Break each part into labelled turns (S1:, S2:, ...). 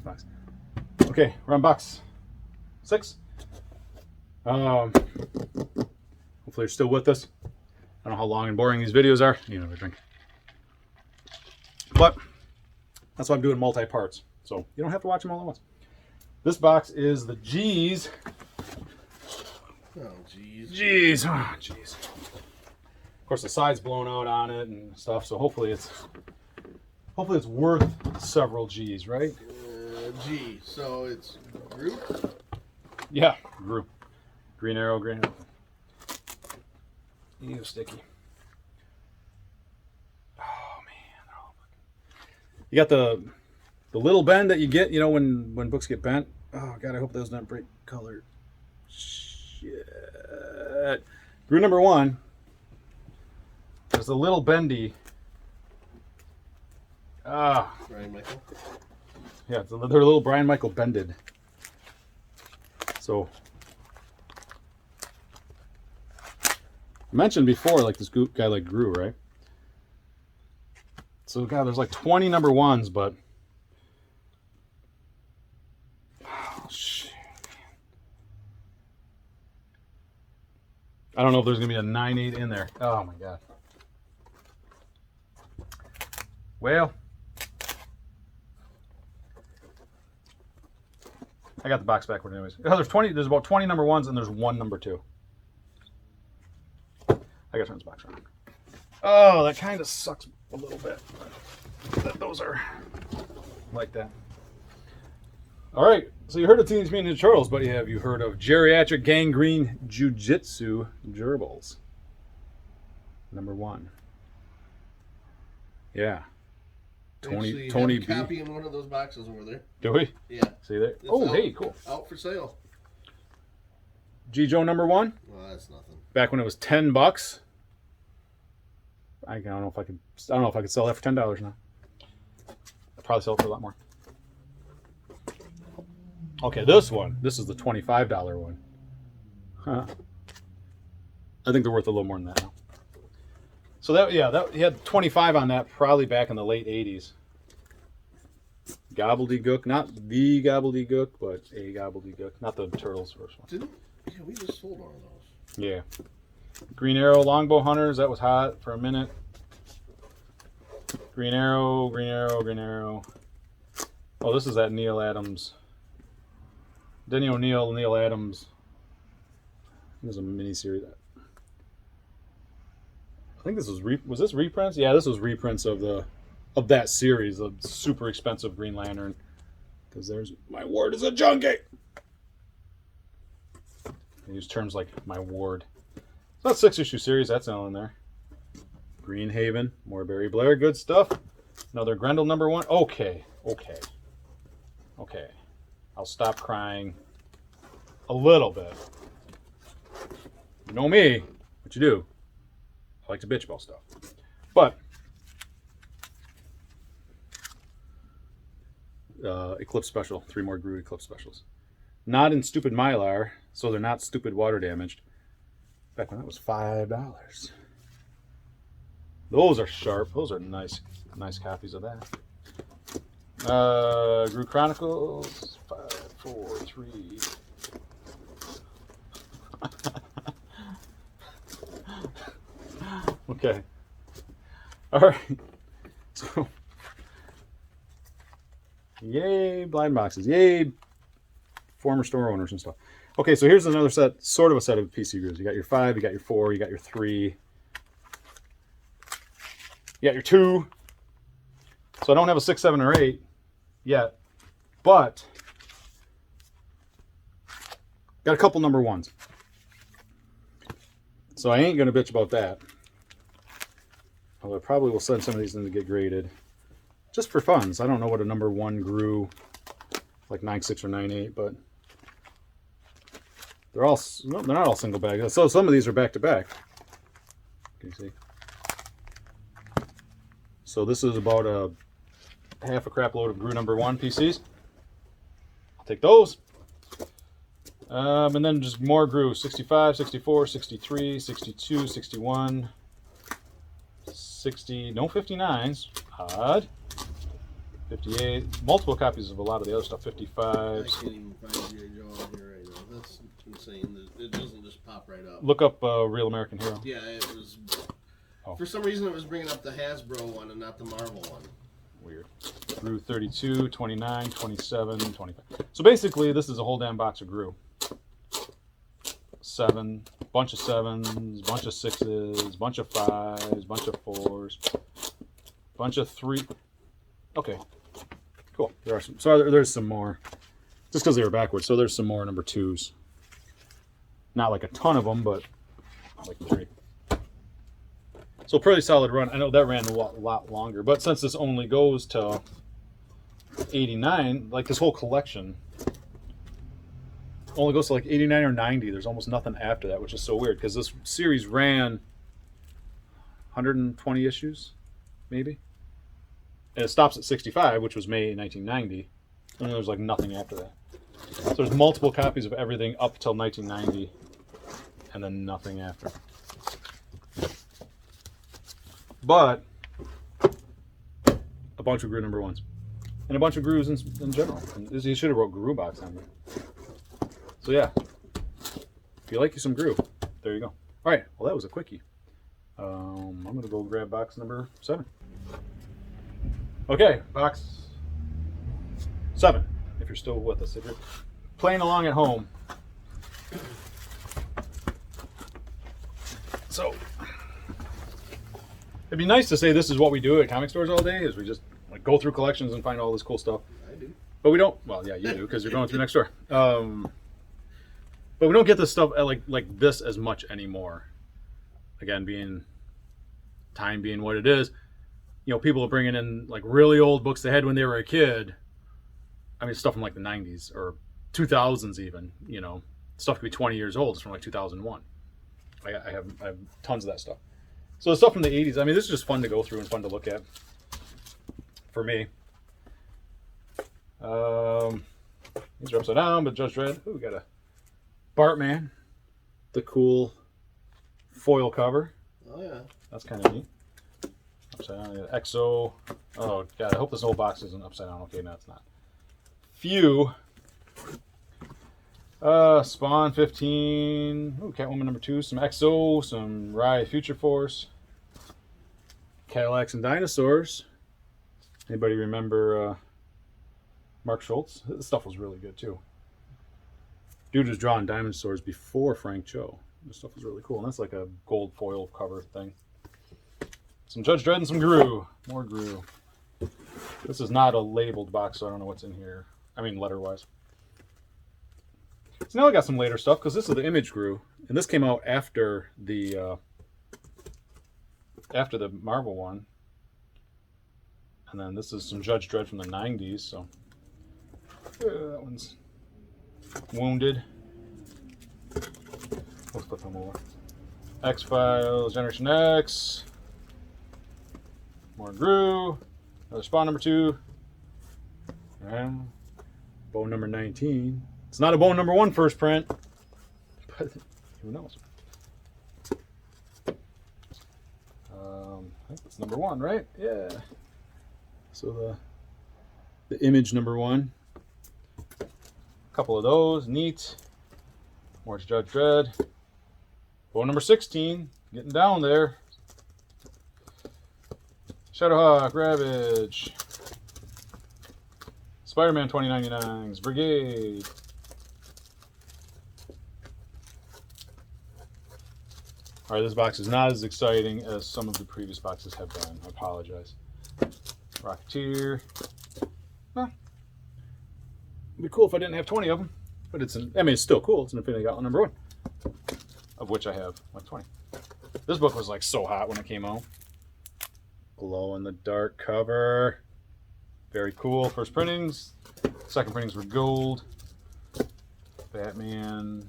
S1: box. Okay, we're on box 6. Hopefully you're still with us. I don't know how long and boring these videos are. You never drink. But that's why I'm doing multi-parts. So you don't have to watch them all at once. This box is the G's.
S2: Oh, jeez.
S1: G's. Oh, jeez. Of course, the side's blown out on it and stuff. So hopefully it's worth several G's, right?
S2: G. So it's group?
S1: Yeah, group. Green Arrow, Green Arrow. Ew, sticky. Oh man, they're all fucking. You got the little bend that you get, you know, when books get bent. Oh god, I hope those don't break color. Shit. Group number 1. There's a little bendy.
S2: Brian Michael.
S1: Yeah, they're a little Brian Michael bended. So I mentioned before, like this guy like grew, right? So God, there's like 20 number 1s, but oh shit. I don't know if there's gonna be a 9/8 in there. Oh my god. Well, I got the box backward anyways. Oh, there's about 20 number 1s and there's 1 number 2. I gotta turn this box around. Oh, that kind of sucks a little bit. Those are like that. All right, so you heard of Teenage Mutant Ninja Turtles, but have you heard of Geriatric Gangrene Jiu-Jitsu Gerbils? Number 1. Yeah.
S2: Tony
S1: Tony
S2: B. Copy in one of those boxes over there.
S1: Do we?
S2: Yeah.
S1: See there?
S2: It's
S1: Oh,
S2: out,
S1: hey, cool.
S2: Out for sale.
S1: G. Joe number 1.
S2: Well, that's nothing.
S1: Back when it was $10. I don't know if I could sell that for $10 now. I'd probably sell it for a lot more. Okay, this is the $25 one. Huh. I think they're worth a little more than that now. So that he had 25 on that probably back in the late 80s. Gobbledygook, not the Gobbledygook, but a Gobbledygook, not the Turtles first one.
S2: Yeah, we just sold one of those.
S1: Yeah. Green Arrow, Longbow Hunters, that was hot for a minute. Green Arrow, Green Arrow, Green Arrow. Oh, this is that Neil Adams. Denny O'Neil, Neil Adams. There's a mini-series. I think this was this reprints? Yeah, this was reprints of that series, the super expensive Green Lantern. Because there's my ward is a junkie. I use terms like my ward. So that's 6-issue series. That's all in there. Green Haven, more Barry Blair, good stuff. Another Grendel number 1. Okay. I'll stop crying a little bit. You know me, what you do. I like to bitch about stuff. But Eclipse Special, 3 more Gru Eclipse Specials. Not in stupid Mylar, so they're not stupid water damaged. Back when that was $5. Those are sharp. Those are nice copies of that. Gru Chronicles, 5, 4, 3. Okay. All right. So, yay, blind boxes. Yay, former store owners and stuff. Okay, so here's another set, sort of a set of PC Grus. You got your 5, you got your 4, you got your 3. You got your 2. So I don't have a 6, 7, or 8 yet, but got a couple number 1s. So I ain't going to bitch about that. Although I probably will send some of these in to get graded. Just for fun. So I don't know what a number 1 Gru, like 9.6 or 9.8, but they're not all single bag. So some of these are back to back. Can you see? So this is about a half a crap load of Gru number 1 PCs. I'll take those. And then just more Gru. 65, 64, 63, 62, 61, 60, no 59s. Odd. 58. Multiple copies of a lot of the other stuff.
S2: I
S1: 55.
S2: can't even find G.I. Joe on here right now. That's insane. It doesn't just pop right up.
S1: Look up Real American Hero.
S2: Yeah, it was.
S1: Oh.
S2: For some reason, it was bringing up the Hasbro one and not the Marvel one.
S1: Weird. Gru 32, 29, 27, 25. So basically, this is a whole damn box of Gru. 7, bunch of 7s, bunch of 6s, bunch of 5s, bunch of 4s, bunch of 3. Okay, cool. There are some. So there's some more. Just because they were backwards, so there's some more number 2s. Not like a ton of them, but like 3. So pretty solid run. I know that ran a lot longer, but since this only goes to 89, like this whole collection only goes to like 89 or 90. There's almost nothing after that, which is so weird because this series ran 120 issues, maybe. And it stops at 65, which was May 1990. And there's like nothing after that. So there's multiple copies of everything up till 1990, and then nothing after. But a bunch of Gru number 1s. And a bunch of Grus in general. And you should have wrote Gru box on here. So yeah, if you like you some Gru, there you go. All right, well that was a quickie. I'm gonna go grab box number 7. Okay, box 7. If you're still with us, if you're playing along at home. So it'd be nice to say this is what we do at comic stores all day, is we just like go through collections and find all this cool stuff.
S2: I do.
S1: But we don't. Well, yeah, you do because you're going through next door. But we don't get this stuff like this as much anymore. Again, time being what it is, you know, people are bringing in like really old books they had when they were a kid. I mean, stuff from like the 90s or 2000s even. You know, stuff could be 20 years old. It's from like 2001. I have tons of that stuff. So the stuff from the 80s. I mean, this is just fun to go through and fun to look at. For me. These are upside down, but Judge Dredd. Ooh, we got a Bartman, the cool foil cover.
S2: Oh yeah,
S1: that's kind of neat. Upside down, Exo. Oh god, I hope this whole box isn't upside down. Okay, no, it's not. Few. Spawn 15. Ooh, Catwoman number 2. Some Exo. Some Rye Future Force. Cadillacs and Dinosaurs. Anybody remember Mark Schultz? This stuff was really good too. Dude was drawing Diamond Swords before Frank Cho. This stuff was really cool. And that's like a gold foil cover thing. Some Judge Dredd and some Gru. More Gru. This is not a labeled box, so I don't know what's in here. I mean, letter-wise. So now I got some later stuff, because this is the Image Gru. And this came out after the Marvel one. And then this is some Judge Dredd from the 90s, so that one's wounded. Let's put them over. X-Files, Generation X. More Gru. Another Spawn number 2. And Bone number 19. It's not a Bone number 1 first print, but who knows? I think it's number 1, right? Yeah. So the Image number 1. A couple of those, neat. More Judge Dredd. Bone number 16, getting down there. Shadowhawk, Ravage. Spider-Man 2099's Brigade. Alright, this box is not as exciting as some of the previous boxes have been. I apologize. Rocketeer. Well, it'd be cool if I didn't have 20 of them. But it's it's still cool. It's an Infinity Gauntlet number 1. Of which I have like 20. This book was like so hot when it came out. Glow in the dark cover. Very cool. First printings. Second printings were gold. Batman.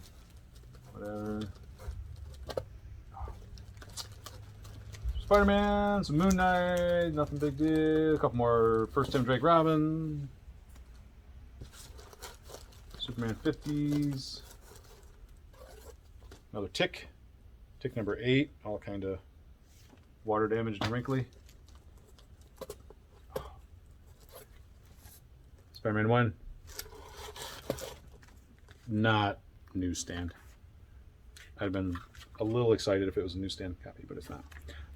S1: Whatever. Spider-Man, some Moon Knight, nothing big deal. A couple more first Tim Drake Robin. Superman 50s. Another Tick. Tick number 8, all kind of water damaged and wrinkly. Spider-Man 1. Not newsstand. I'd have been a little excited if it was a newsstand copy, but it's not.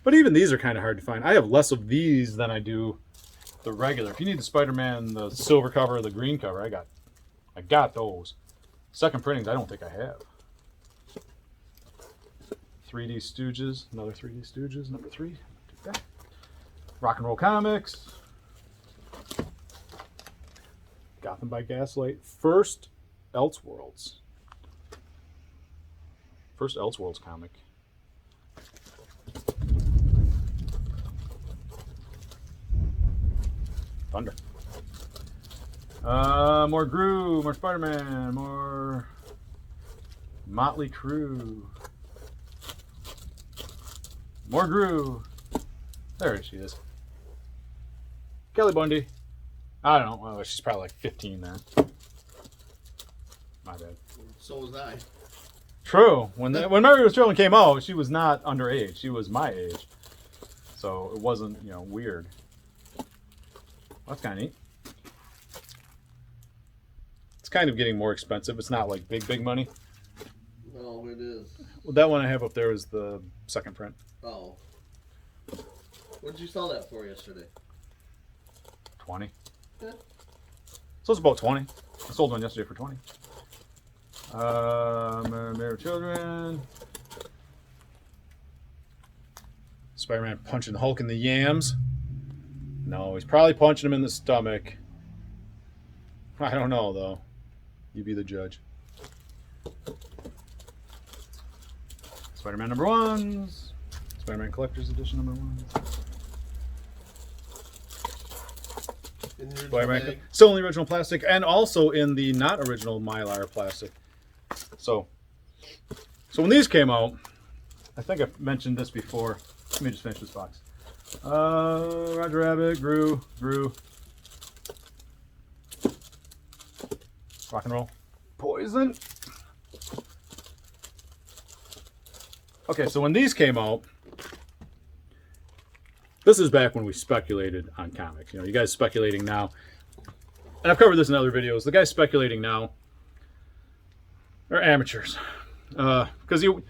S1: But even these are kind of hard to find. I have less of these than I do the regular. If you need the Spider-Man, the silver cover or the green cover, I got those. Second printings, I don't think I have. 3D Stooges, another 3D Stooges, number 3. Rock and Roll Comics. Gotham by Gaslight. First Elseworlds. First Elseworlds comic. Thunder. More Gru, more Spider-Man, more Motley Crue. More Gru. There she is. Kelly Bundy. I don't know. Well, she's probably like 15 then. My bad.
S2: So was I.
S1: True. When Mary Was Children came out, she was not underage. She was my age. So it wasn't, weird. That's kind of neat. It's kind of getting more expensive. It's not like big money.
S2: No, it is.
S1: Well, that one I have up there is the second print.
S2: Oh. What did you sell that for yesterday?
S1: 20.
S2: Yeah.
S1: So it's about 20. I sold one yesterday for 20. Married Children. Spider-Man punching the Hulk in the yams. No, he's probably punching him in the stomach. I don't know, though. You be the judge. Spider-Man number 1s. Spider-Man Collector's Edition number 1. Spider-Man. Still in the original plastic, and also in the not original Mylar plastic. So when these came out, I think I've mentioned this before. Let me just finish this box. Roger Rabbit, Gru, Rock and Roll, Poison. Okay, so when these came out, this is back when we speculated on comics. You guys speculating now, and I've covered this in other videos. The guys speculating now are amateurs, because you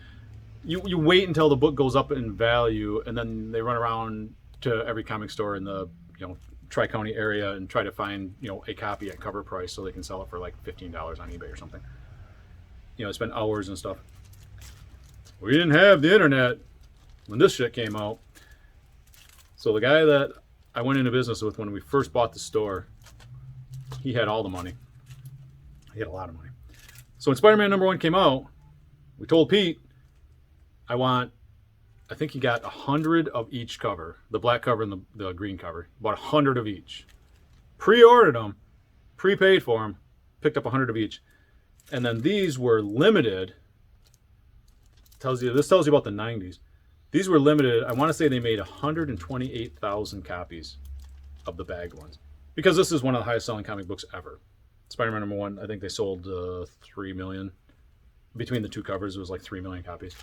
S1: wait until the book goes up in value, and then they run around to every comic store in the Tri-County area and try to find a copy at cover price so they can sell it for like $15 on eBay or something. Spend hours and stuff. We didn't have the internet when this shit came out. So the guy that I went into business with when we first bought the store, he had all the money. He had a lot of money. So when Spider-Man number 1 came out, we told Pete, I think he got 100 of each cover, the black cover and the green cover, about 100 of each. Pre-ordered them, prepaid for them, picked up 100 of each. And then these were limited. This tells you about the 90s. These were limited. I want to say they made 128,000 copies of the bagged ones, because this is one of the highest selling comic books ever. Spider-Man number 1, I think they sold 3 million. Between the two covers, it was like 3 million copies.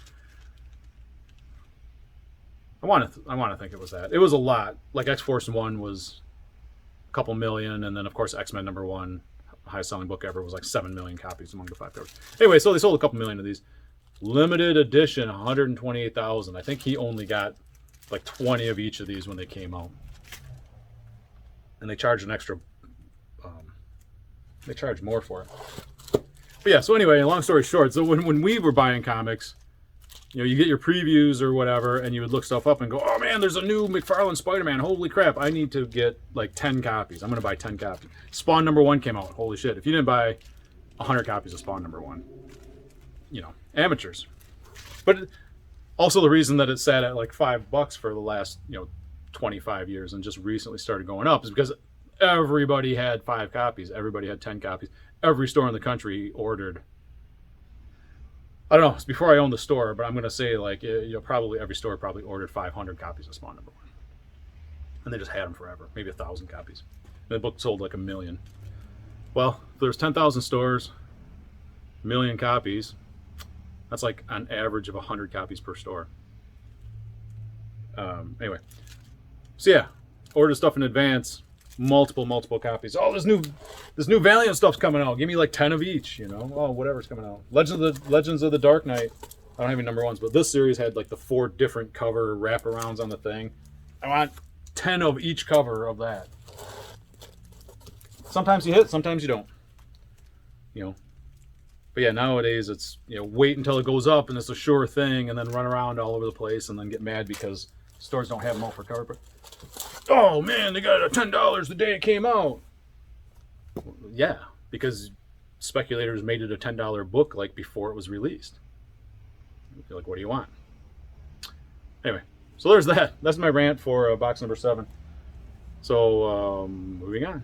S1: I want to think it was that. It was a lot. Like X-Force 1 was a couple million, and then of course X-Men number 1, highest selling book ever, was like 7 million copies among the 5 covers. Anyway, so they sold a couple million of these. Limited edition, 128,000. I think he only got like 20 of each of these when they came out. And they charged an extra, they charged more for it. But yeah, so anyway, long story short, so when we were buying comics, you get your previews or whatever, and you would look stuff up and go, oh man, there's a new McFarlane Spider-Man. Holy crap, I need to get like 10 copies. I'm going to buy 10 copies. Spawn number 1 came out. Holy shit. If you didn't buy 100 copies of Spawn number 1, amateurs. But also the reason that it sat at like $5 for the last 25 years and just recently started going up is because everybody had 5 copies, everybody had 10 copies, every store in the country ordered. I don't know, it's before I owned the store, but I'm going to say like probably every store probably ordered 500 copies of Spawn number 1, and they just had them forever, maybe 1,000 copies. And the book sold like 1 million. Well, if there's 10,000 stores, 1 million copies, that's like an average of 100 copies per store. Anyway, so yeah, order stuff in advance. multiple copies. Oh, this new Valiant stuff's coming out. Give me like 10 of each, you know. Oh, whatever's coming out. Legends of the Dark Knight. I don't have any number ones, but this series had like the 4 different cover wraparounds on the thing. I want 10 of each cover of that. Sometimes you hit, sometimes you don't. You know. But yeah, nowadays it's, you know, wait until it goes up and it's a sure thing, and then run around all over the place and then get mad because stores don't have them all for cover. But oh man, they got it at $10 the day it came out. Yeah, because speculators made it a $10 book like before it was released. You're like, what do you want? Anyway, so there's that. That's my rant for box number 7. So moving on.